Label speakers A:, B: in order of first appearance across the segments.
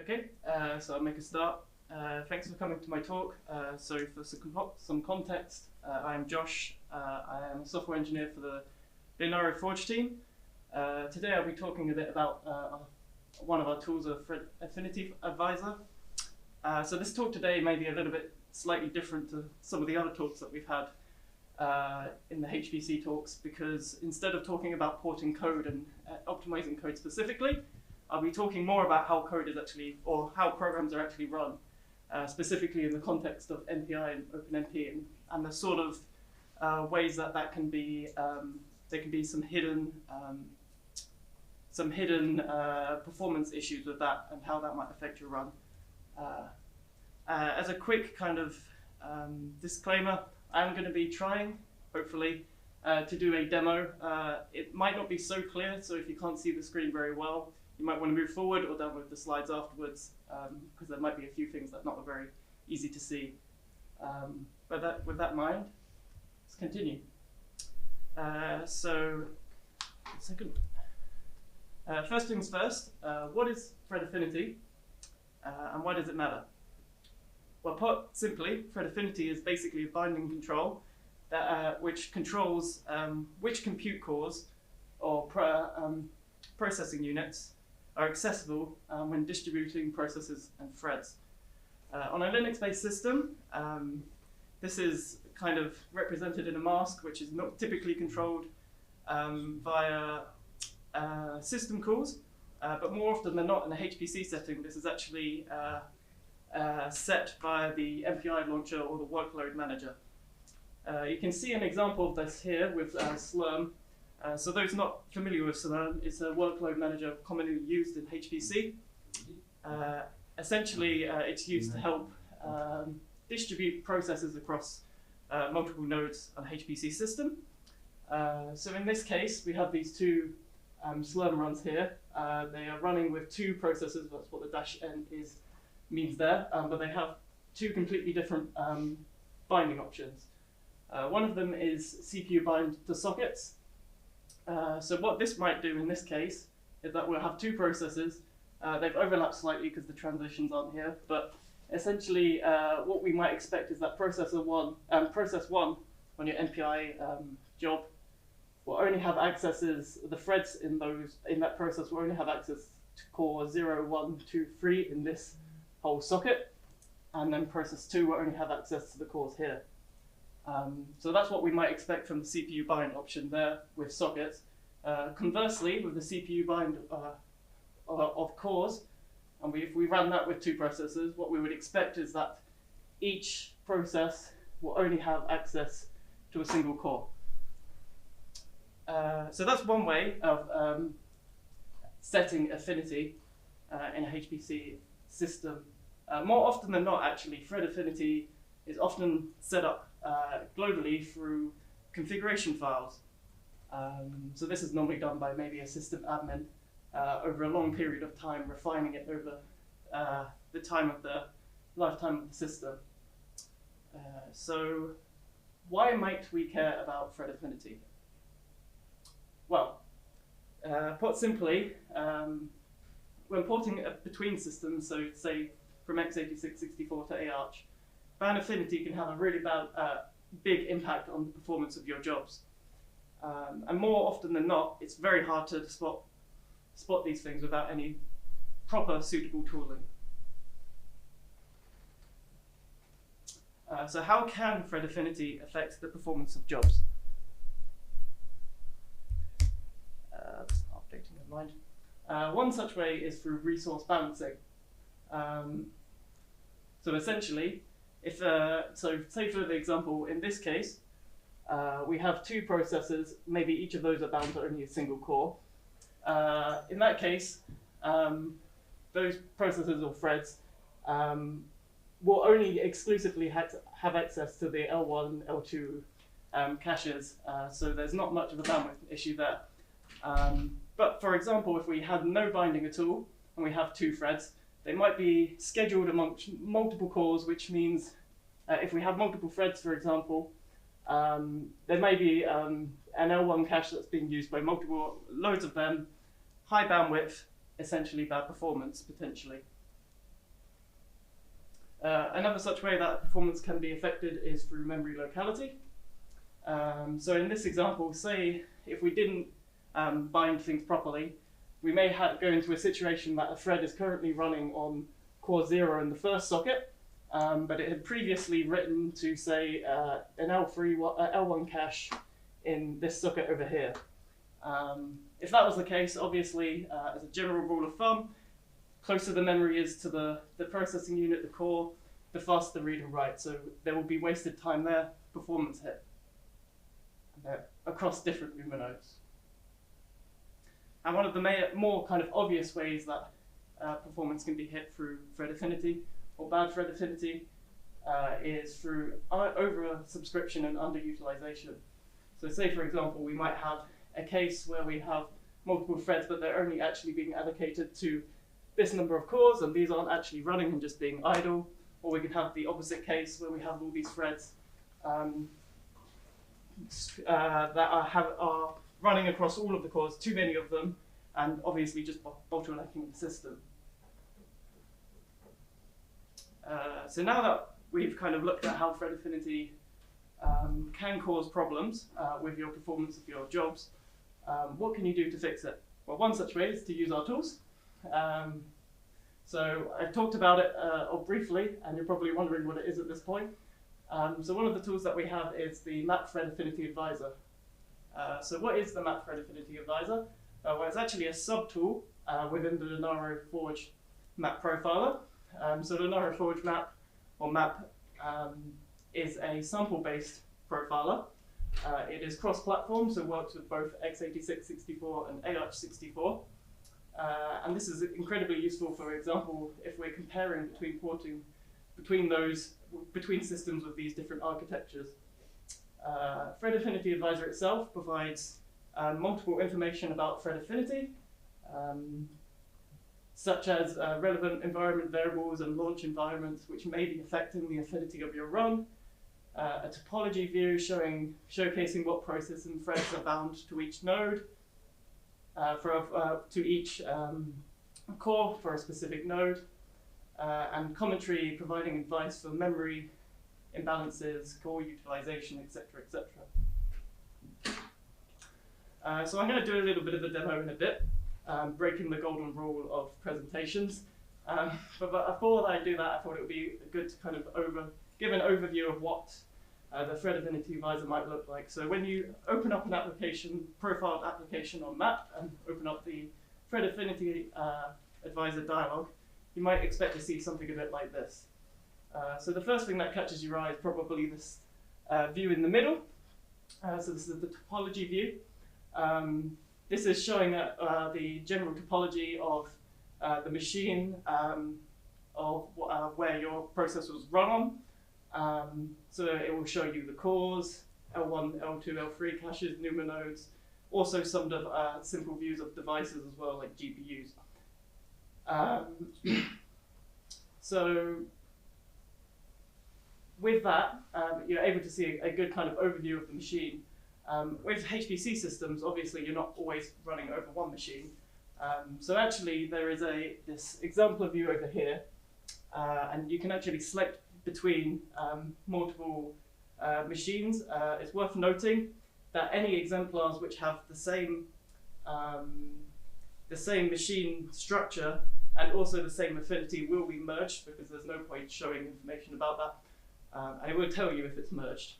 A: Okay, so I'll make a start. Thanks for coming to my talk. So for some context, I am Josh. I am a software engineer for the Linaro Forge team. Today I'll be talking a bit about one of our tools, Affinity Advisor. So this talk today may be a little bit slightly different to some of the other talks that we've had in the HPC talks, because instead of talking about porting code and optimizing code specifically, I'll be talking more about how code is actually, or how programs are actually run, specifically in the context of MPI and OpenMP, and the sort of ways that can be, there can be some hidden performance issues with that, and how that might affect your run. As a quick kind of disclaimer, I'm going to be trying, hopefully, to do a demo. It might not be so clear, so if you can't see the screen very well, you might want to move forward or download the slides afterwards, because there might be a few things that are not very easy to see. But with that in mind, let's continue. So, a second. First things first, what is thread affinity, and why does it matter? Well, put simply, thread affinity is basically a binding control that, which controls which compute cores or processing units are accessible when distributing processes and threads. On a Linux-based system, this is kind of represented in a mask, which is not typically controlled via system calls, but more often than not in a HPC setting, this is actually set via the MPI launcher or the workload manager. You can see an example of this here with Slurm. So those not familiar with Slurm, it's a workload manager commonly used in HPC. Essentially, it's used to help distribute processes across multiple nodes on a HPC system. So in this case, we have these two Slurm runs here. They are running with two processors. That's what the -n means there, but they have two completely different binding options. One of them is CPU bind to sockets. So what this might do in this case is that we'll have two processes. They've overlapped slightly because the transitions aren't here, but essentially what we might expect is that process one on your MPI job will only have accesses, the threads in that process will only have access to core 0, 1, 2, 3 in this whole socket, and then process 2 will only have access to the cores here. So that's what we might expect from the CPU bind option there with sockets. Conversely, with the CPU bind of cores, and if we ran that with two processors, what we would expect is that each process will only have access to a single core. So that's one way of setting affinity in a HPC system. More often than not, actually, thread affinity is often set up globally through configuration files. So this is normally done by maybe a system admin over a long period of time, refining it over the time of the lifetime of the system. So why might we care about thread affinity? Well, put simply, when porting between systems, so say from x86-64 to AArch, band affinity can have a really big impact on the performance of your jobs. And more often than not, it's very hard to spot these things without any proper suitable tooling. So how can thread affinity affect the performance of jobs? Updating my mind. One such way is through resource balancing. So essentially, if so say for the example, in this case, we have two processors, maybe each of those are bound to only a single core. In that case, those processors or threads will only exclusively have access to the L1, L2 caches, so there's not much of a bandwidth issue there. But for example, if we had no binding at all, and we have two threads, they might be scheduled amongst multiple cores, which means if we have multiple threads, for example, there may be an L1 cache that's being used by loads of them, high bandwidth, essentially bad performance, potentially. Another such way that performance can be affected is through memory locality. So in this example, say if we didn't bind things properly, we may go into a situation that a thread is currently running on core 0 in the first socket, but it had previously written to, say, an L1 cache in this socket over here. If that was the case, obviously, as a general rule of thumb, closer the memory is to the processing unit, the core, the faster the read and write. So there will be wasted time there, performance hit, across different NUMA nodes. And one of the more kind of obvious ways that performance can be hit through thread affinity or bad thread affinity is through over-subscription and underutilization. So say, for example, we might have a case where we have multiple threads, but they're only actually being allocated to this number of cores, and these aren't actually running and just being idle. Or we could have the opposite case where we have all these threads that are running across all of the cores, too many of them, and obviously just bottlenecking the system. So now that we've kind of looked at how thread affinity can cause problems with your performance of your jobs, what can you do to fix it? Well, one such way is to use our tools. So I've talked about it briefly, and you're probably wondering what it is at this point. So one of the tools that we have is the Map Thread Affinity Advisor. So what is the Map Thread Affinity Advisor? Well, it's actually a subtool within the Linaro Forge map profiler. So Linaro Forge map, or map, is a sample-based profiler. It is cross-platform, so works with both x86-64 and AArch64. And this is incredibly useful, for example, if we're comparing between systems with these different architectures. Thread Affinity Advisor itself provides multiple information about thread affinity, such as relevant environment variables and launch environments which may be affecting the affinity of your run, a topology view showcasing what process and threads are bound to each node, to each core for a specific node, and commentary providing advice for memory imbalances, core utilization, etc., etc. So I'm going to do a little bit of a demo in a bit, breaking the golden rule of presentations. But before I do that, I thought it would be good to kind of give an overview of what the Thread Affinity Advisor might look like. So when you open up an application, profiled application on map, and open up the Thread Affinity Advisor dialog, you might expect to see something a bit like this. So the first thing that catches your eye is probably this view in the middle. So this is the topology view. This is showing the general topology of the machine of where your process was run on. So it will show you the cores, L1, L2, L3 caches, NUMA nodes, also some simple views of devices as well, like GPUs. So with that, you're able to see a good kind of overview of the machine. With HPC systems, obviously you're not always running over one machine. So actually there is this exemplar view over here, and you can actually select between multiple machines. It's worth noting that any exemplars which have the same machine structure and also the same affinity will be merged, because there's no point showing information about that. And it will tell you if it's merged.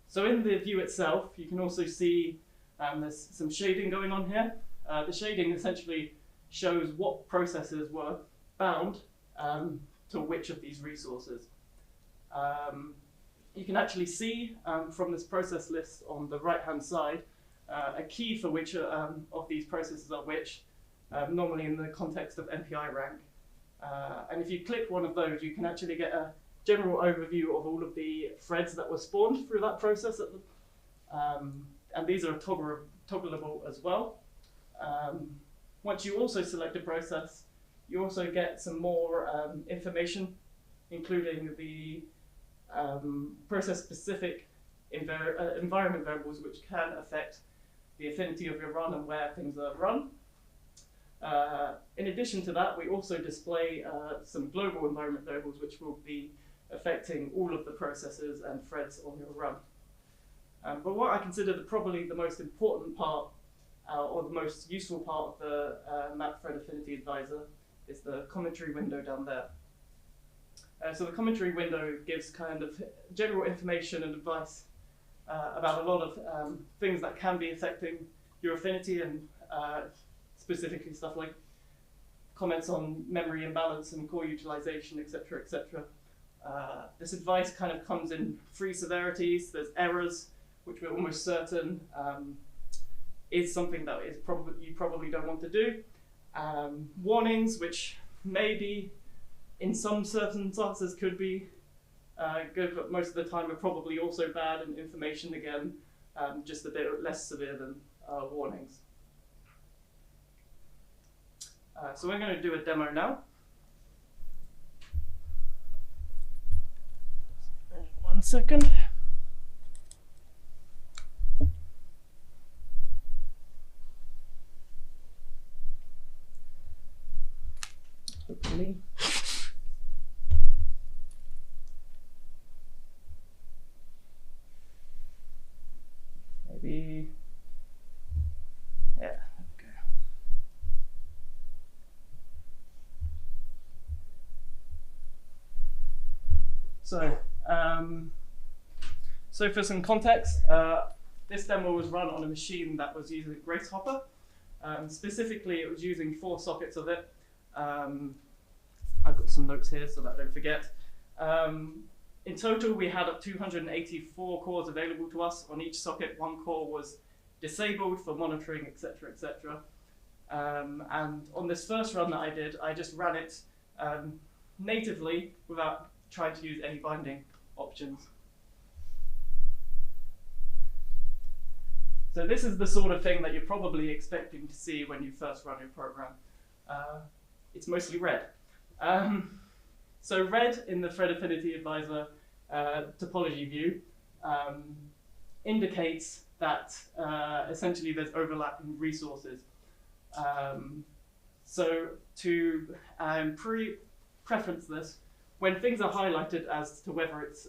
A: So in the view itself, you can also see there's some shading going on here. The shading essentially shows what processes were bound to which of these resources. You can actually see from this process list on the right-hand side a key for which of these processes are which, normally in the context of MPI rank. And if you click one of those, you can actually get a general overview of all of the threads that were spawned through that process. And these are toggleable as well. Once you also select a process, you also get some more information, including the process-specific environment variables which can affect the affinity of your run and where things are run. In addition to that, we also display some global environment variables which will be affecting all of the processes and threads on your run. But what I consider probably the most important part or the most useful part of the map thread affinity advisor is the commentary window down there. So the commentary window gives kind of general information and advice about a lot of things that can be affecting your affinity, and specifically stuff like comments on memory imbalance and core utilization, etc., etc. This advice kind of comes in three severities. There's errors, which we're almost certain is something that is you probably don't want to do. Warnings, which maybe in some circumstances could be good, but most of the time are probably also bad, and information again, just a bit less severe than warnings. So we're going to do a demo now. One second. Hopefully. Maybe. Yeah, okay. So for some context, this demo was run on a machine that was using Gracehopper. Specifically, it was using 4 sockets of it. I've got some notes here so that I don't forget. In total, we had 284 cores available to us. On each socket, 1 core was disabled for monitoring, etc., etc. And on this first run that I did, I just ran it natively without trying to use any binding options. So this is the sort of thing that you're probably expecting to see when you first run your program. It's mostly red. So red in the Thread Affinity Advisor topology view indicates that essentially there's overlapping resources. So to preference this, when things are highlighted as to whether it's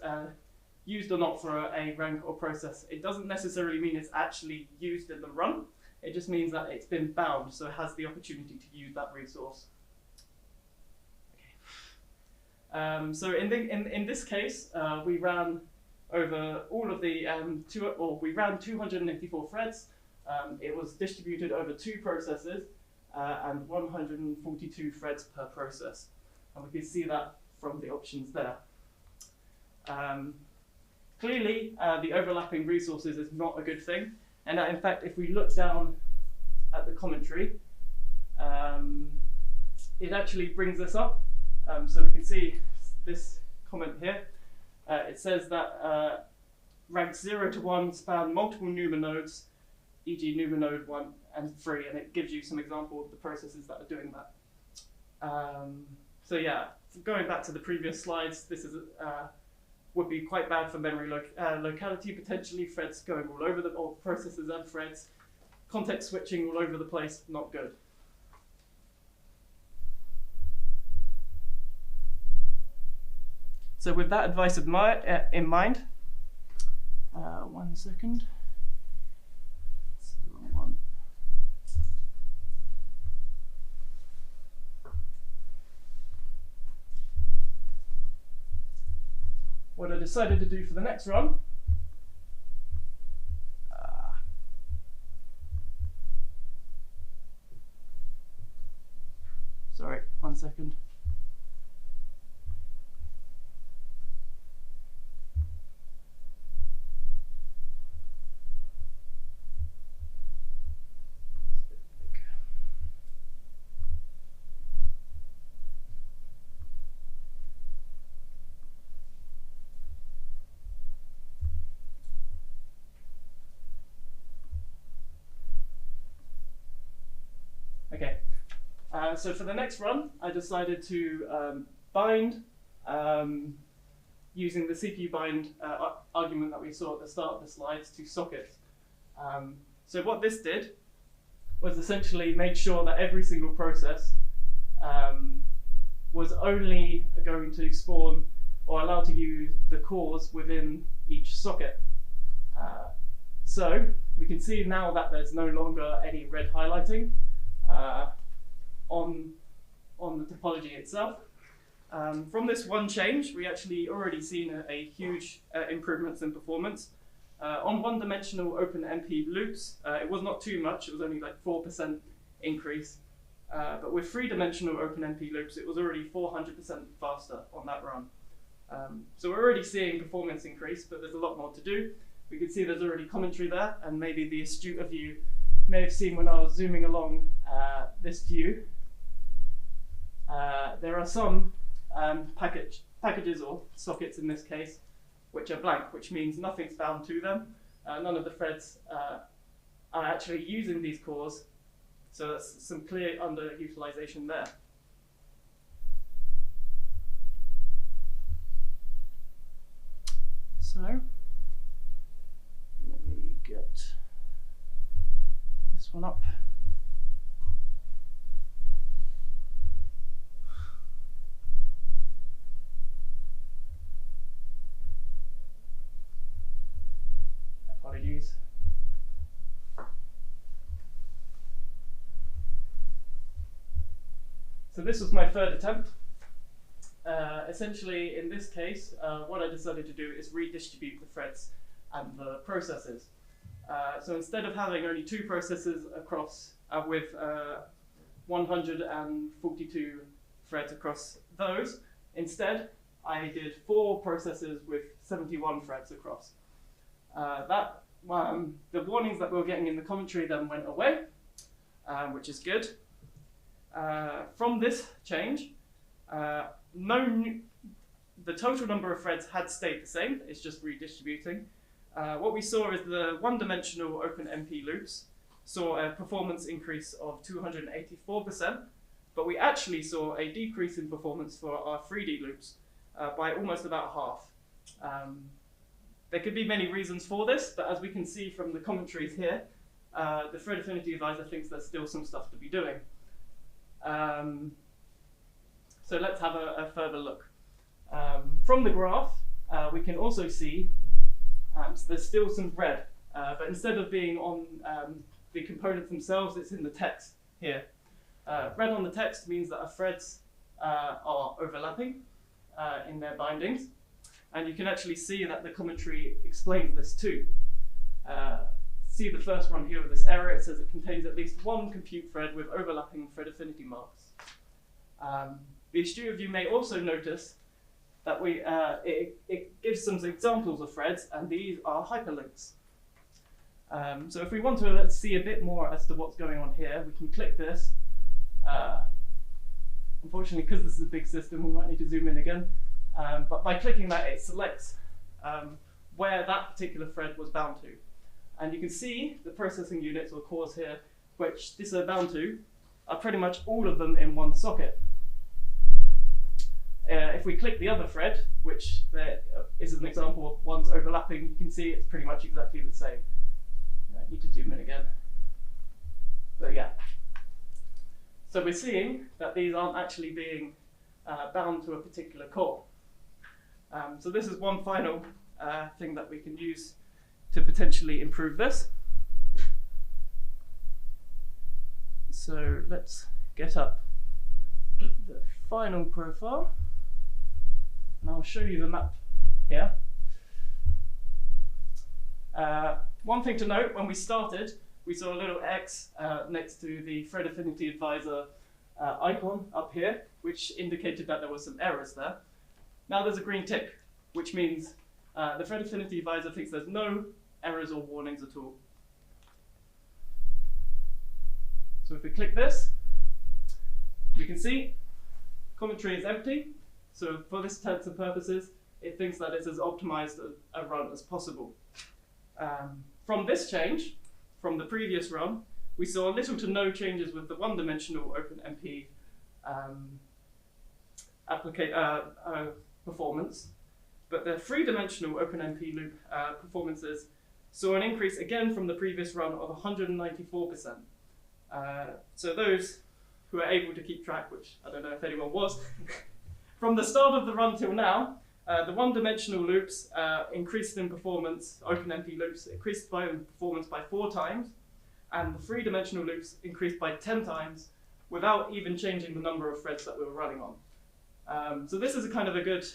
A: used or not for a rank or process, it doesn't necessarily mean it's actually used in the run. It just means that it's been bound, so it has the opportunity to use that resource. Okay. So in this case, we ran over all of the we ran 284 threads. It was distributed over 2 processes and 142 threads per process, and we can see that from the options there. Clearly, the overlapping resources is not a good thing, and in fact, if we look down at the commentary, it actually brings this up. So we can see this comment here. It says that ranks 0 to 1 span multiple NUMA nodes, e.g. NUMA node 1 and 3, and it gives you some example of the processes that are doing that. So yeah, going back to the previous slides, this is would be quite bad for memory locality, potentially threads going all over or processes and threads, context switching all over the place, not good. So with that advice in mind, one second. That's the wrong one. What I decided to do for the next run, sorry, one second. Okay, so for the next run, I decided to bind using the CPU bind argument that we saw at the start of the slides to sockets. So what this did was essentially made sure that every single process was only going to spawn or allowed to use the cores within each socket. So we can see now that there's no longer any red highlighting on the topology itself. From this one change, we actually already seen a huge improvements in performance. On one-dimensional OpenMP loops, it was not too much, it was only like 4% increase. But with three-dimensional OpenMP loops, it was already 400% faster on that run. So we're already seeing performance increase, but there's a lot more to do. We can see there's already commentary there, and maybe the astute of you may have seen when I was zooming along this view. There are some packages or sockets in this case, which are blank, which means nothing's bound to them. None of the threads are actually using these cores, so that's some clear underutilization there. So let me get this one up. Apologies. So this was my third attempt. Essentially, in this case, what I decided to do is redistribute the threads and the processes. So instead of having only 2 processes across with 142 threads across those, instead I did 4 processes with 71 threads across. The warnings that we were getting in the commentary then went away, which is good. From this change, the total number of threads had stayed the same, it's just redistributing. What we saw is the one-dimensional OpenMP loops saw a performance increase of 284%, but we actually saw a decrease in performance for our 3D loops by almost about half. There could be many reasons for this, but as we can see from the commentaries here, the Thread Affinity advisor thinks there's still some stuff to be doing. So let's have a further look. From the graph, we can also see there's still some red, but instead of being on the components themselves, it's in the text here. Red on the text means that our threads are overlapping in their bindings, and you can actually see that the commentary explains this too. See the first one here with this error, it says it contains at least 1 compute thread with overlapping thread affinity marks. The astute of you may also notice that it gives some examples of threads, and these are hyperlinks. So if we want to see a bit more as to what's going on here, we can click this. Unfortunately, because this is a big system, we might need to zoom in again. But by clicking that, it selects where that particular thread was bound to. And you can see the processing units or cores here, which this are bound to, are pretty much all of them in one socket. If we click the other thread, which there is an example of one's overlapping, you can see it's pretty much exactly the same. I need to zoom in again. But yeah. So we're seeing that these aren't actually being bound to a particular core. So this is one final thing that we can use to potentially improve this. So let's get up the final profile, and I'll show you the map here. One thing to note, when we started, we saw a little X next to the Thread Affinity Advisor icon up here, which indicated that there were some errors there. Now there's a green tick, which means the Thread Affinity Advisor thinks there's no errors or warnings at all. So if we click this, we can see commentary is empty. So for this intents and purposes, it thinks that it's as optimized a run as possible. From this change, from the previous run, we saw little to no changes with the one-dimensional OpenMP performance, but the three-dimensional OpenMP loop performances saw an increase again from the previous run of 194%. So those who are able to keep track, which I don't know if anyone was, from the start of the run till now, the one-dimensional loops increased in performance, OpenMP loops increased in performance by 4 times, and the 3-dimensional loops increased by 10 times without even changing the number of threads that we were running on. So this is a kind of a good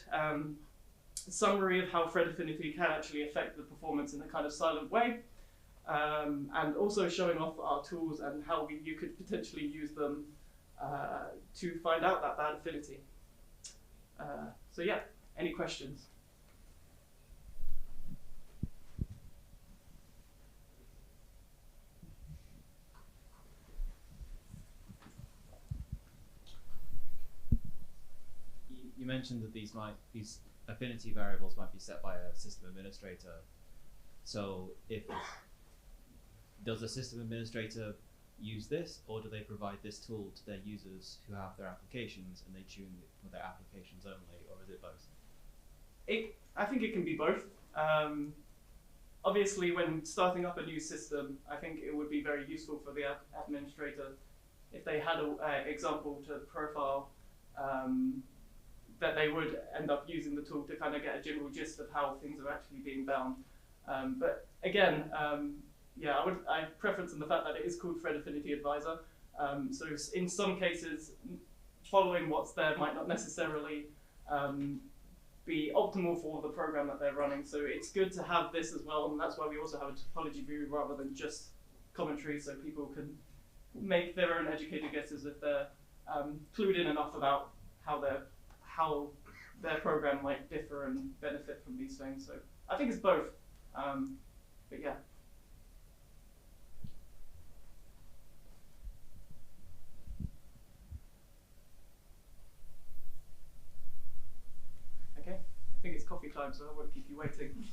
A: summary of how thread affinity can actually affect the performance in a kind of silent way, and also showing off our tools and how you could potentially use them to find out that bad affinity. So yeah, any questions?
B: You mentioned that these affinity variables might be set by a system administrator. So does the system administrator use this, or do they provide this tool to their users who have their applications and they tune it for their applications only, or is it both?
A: I think it can be both. Obviously, when starting up a new system, I think it would be very useful for the administrator if they had an example to profile that they would end up using the tool to kind of get a general gist of how things are actually being bound. But again, yeah, I preference in the fact that it is called Thread Affinity Advisor. So in some cases, following what's there might not necessarily be optimal for the program that they're running. So it's good to have this as well, and that's why we also have a topology view rather than just commentary, so people can make their own educated guesses if they're clued in enough about how their program might differ and benefit from these things. So I think it's both, but yeah. Okay, I think it's coffee time, so I won't keep you waiting.